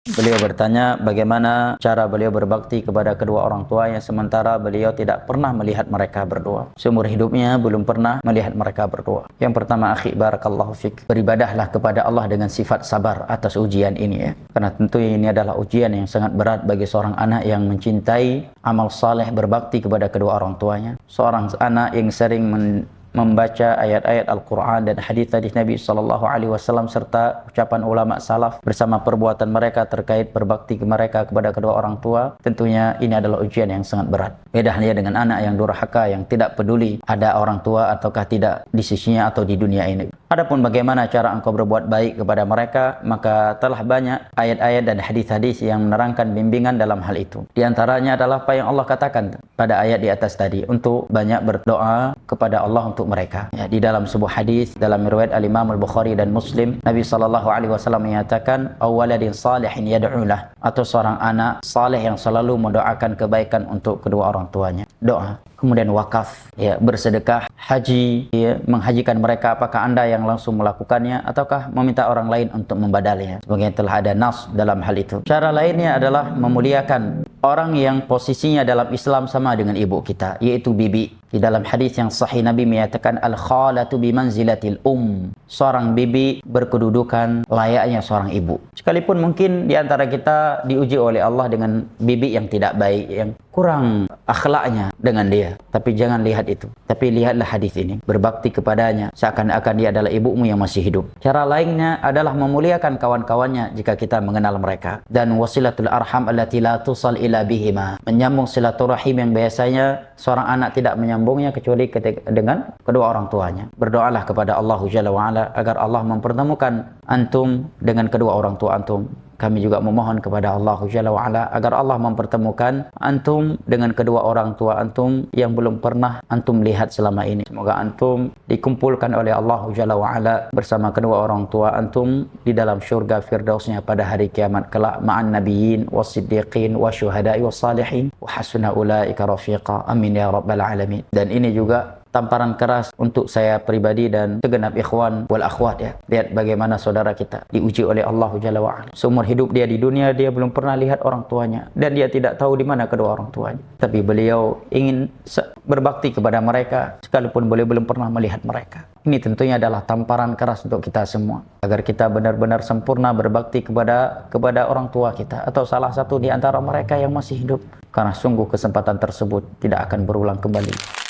Beliau bertanya bagaimana cara beliau berbakti kepada kedua orang tuanya sementara beliau tidak pernah melihat mereka berdua. Seumur hidupnya belum pernah melihat mereka berdua. Yang pertama, akhi barakallahu fik, beribadahlah kepada Allah dengan sifat sabar atas ujian ini ya. Karena tentu ini adalah ujian yang sangat berat bagi seorang anak yang mencintai amal saleh berbakti kepada kedua orang tuanya. Seorang anak yang sering membaca ayat-ayat Al-Quran dan hadis-hadis Nabi SAW serta ucapan ulama salaf bersama perbuatan mereka terkait berbakti mereka kepada kedua orang tua, tentunya ini adalah ujian yang sangat berat. Bedanya dengan anak yang durhaka, yang tidak peduli ada orang tua ataukah tidak di sisinya atau di dunia ini. Adapun bagaimana cara engkau berbuat baik kepada mereka, maka telah banyak ayat-ayat dan hadis-hadis yang menerangkan bimbingan dalam hal itu. Di antaranya adalah apa yang Allah katakan pada ayat di atas tadi, untuk banyak berdoa kepada Allah untuk mereka. Ya, di dalam sebuah hadis dalam riwayat Al-Imam Al-Bukhari dan Muslim, Nabi SAW menyatakan, "Awaladin salihin yad'ulah," atau seorang anak saleh yang selalu mendoakan kebaikan untuk kedua orang tuanya. Doa. Kemudian wakaf, ya, bersedekah, haji, ya, menghajikan mereka. Apakah Anda yang langsung melakukannya ataukah meminta orang lain untuk membadalnya? Sebagaimana telah ada nas dalam hal itu. Cara lainnya adalah memuliakan orang yang posisinya dalam Islam sama dengan ibu kita, yaitu bibi. Di dalam hadis yang sahih Nabi menyatakan al-khalatu bimanzilatil seorang bibi berkedudukan layaknya seorang ibu. Sekalipun mungkin di antara kita diuji oleh Allah dengan bibi yang tidak baik, yang kurang akhlaknya dengan dia, tapi jangan lihat itu. Tapi lihatlah hadis ini, berbakti kepadanya seakan-akan dia adalah ibumu yang masih hidup. Cara lainnya adalah memuliakan kawan-kawannya jika kita mengenal mereka, dan wasilatul arham allati la tusal ila bihima, menyambung silaturahim yang biasanya seorang anak tidak menyambungnya kecuali dengan kedua orang tuanya. Berdoalah kepada Allah Jalla wa Ala agar Allah mempertemukan antum dengan kedua orang tua antum. Kami juga memohon kepada Allah Jalla wa Ala agar Allah mempertemukan antum dengan kedua orang tua antum yang belum pernah antum lihat selama ini. Semoga antum dikumpulkan oleh Allah Jalla wa Ala bersama kedua orang tua antum di dalam syurga firdausnya pada hari kiamat kelak, ma'an nabiyyin was-siddiqin wasyuhada'i was-salihin wa hasuna ulaika rafiqa. Amin ya rabbal alamin. Dan ini juga tamparan keras untuk saya pribadi dan segenap ikhwan wal akhwat ya. Lihat bagaimana saudara kita diuji oleh Allah Jalla wa Ala. Seumur hidup dia di dunia dia belum pernah lihat orang tuanya dan dia tidak tahu di mana kedua orang tuanya. Tapi beliau ingin berbakti kepada mereka sekalipun beliau belum pernah melihat mereka. Ini tentunya adalah tamparan keras untuk kita semua agar kita benar-benar sempurna berbakti kepada orang tua kita atau salah satu di antara mereka yang masih hidup. Karena sungguh kesempatan tersebut tidak akan berulang kembali.